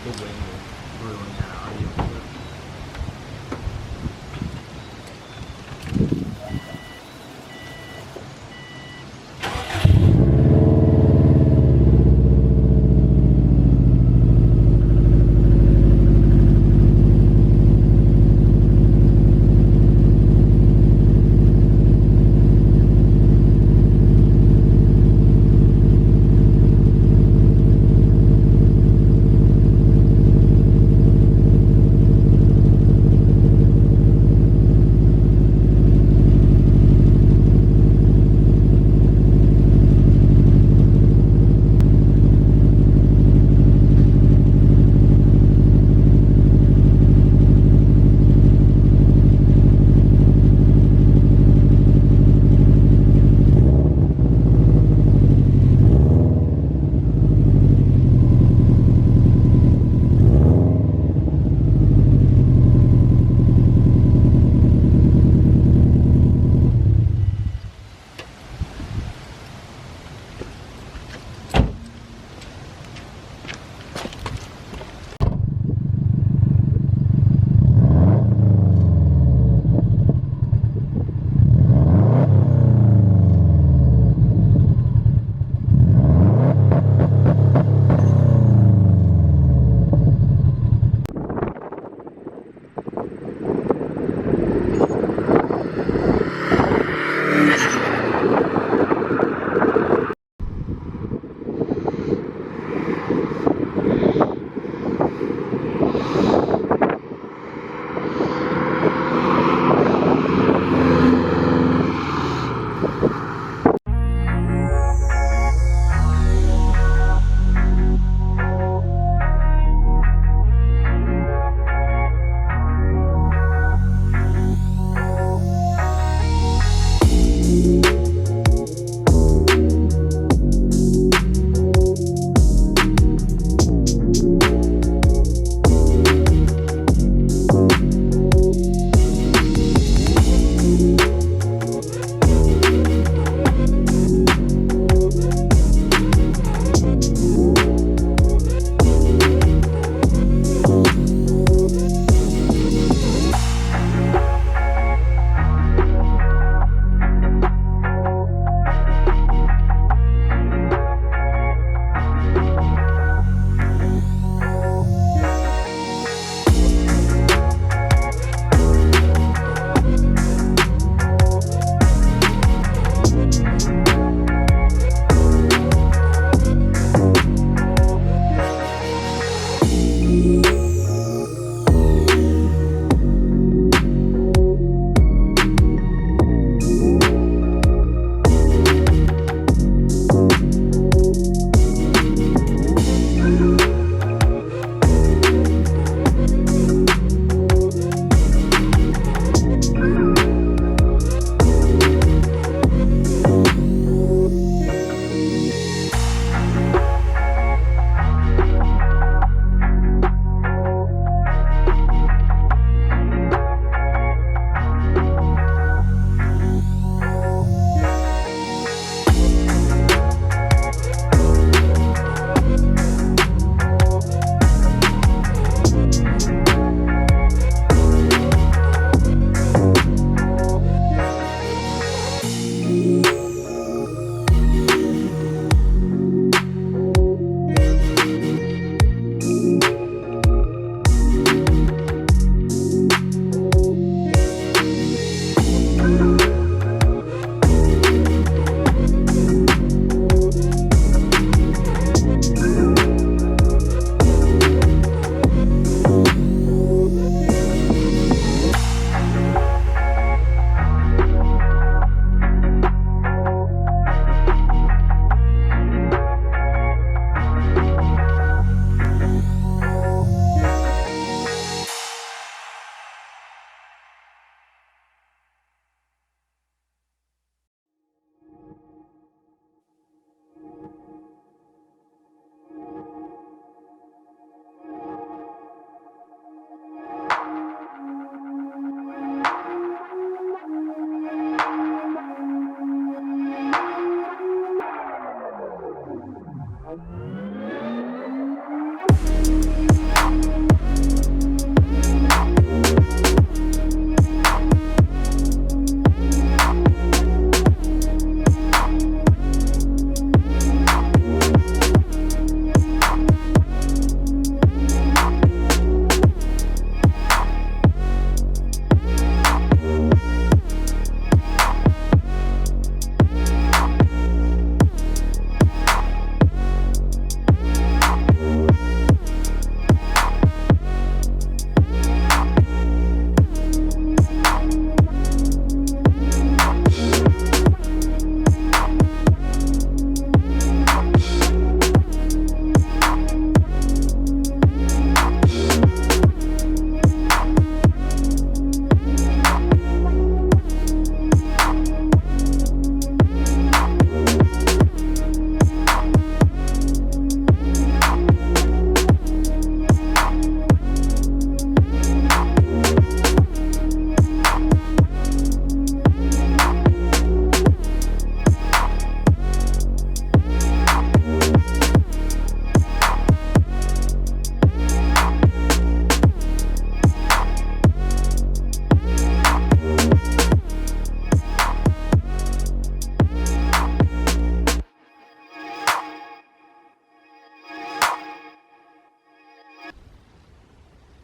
the wind will ruin that audio clip.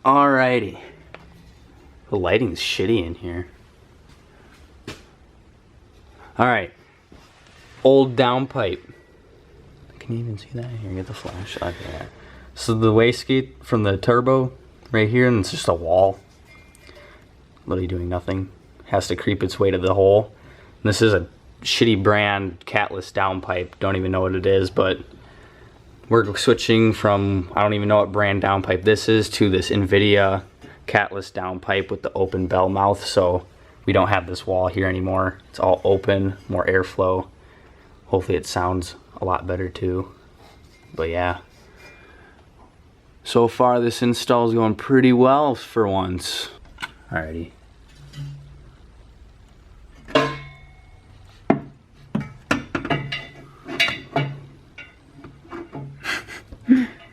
Alrighty. The lighting's shitty in here. Alright. Old downpipe. Can you even see that? Here, get the flash. Okay, yeah. So the wastegate from the turbo right here, and it's just a wall. Literally doing nothing. Has to creep its way to the hole. And this is a shitty brand Catless downpipe. Don't even know what it is, but we're switching from, I don't even know what brand downpipe this is, to this Invidia Catless downpipe with the open bell mouth. So we don't have this wall here anymore. It's all open, more airflow. Hopefully it sounds a lot better too. But yeah. So far this install is going pretty well for once. Alrighty.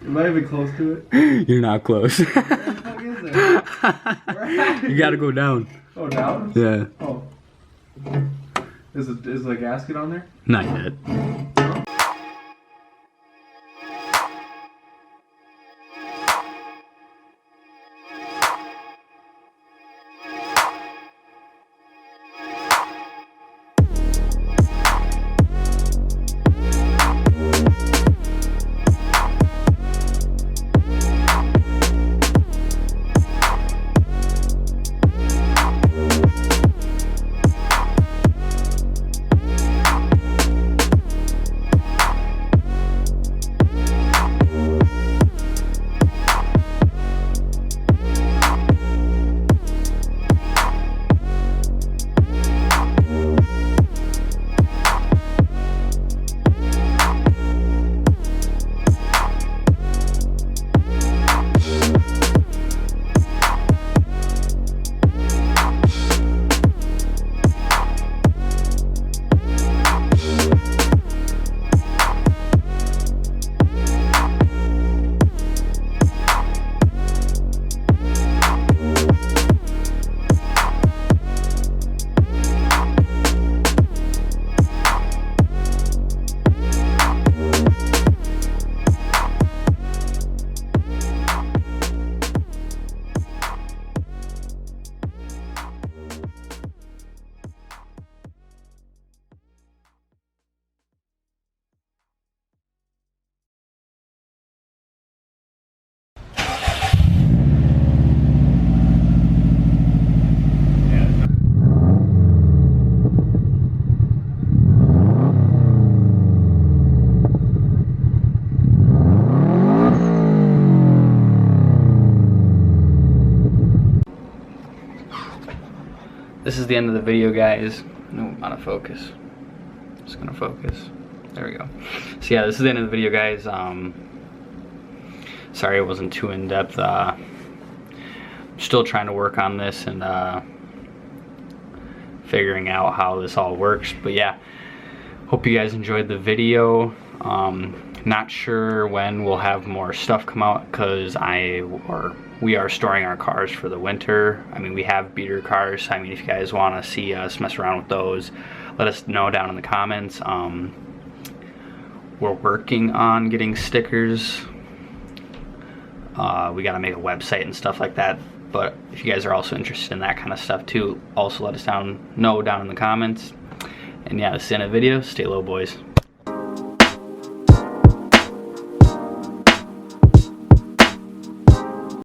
Am I even close to it? You're not close. Where the fuck is it? You gotta go down. Oh, down? Yeah. Oh. Is the gasket on there? Not yet. This is the end of the video, guys. No, out of focus. Just gonna focus. There we go. So yeah, this is the end of the video, guys. Sorry it wasn't too in-depth. Still trying to work on this and figuring out how this all works. But yeah, hope you guys enjoyed the video. Not sure when we'll have more stuff come out, because we are storing our cars for the winter. I mean, we have beater cars. I mean, if you guys want to see us mess around with those, let us know down in the comments. We're working on getting stickers. We got to make a website and stuff like that. But if you guys are also interested in that kind of stuff too, also let us know down in the comments. And yeah, this is the end of the video. Stay low, boys.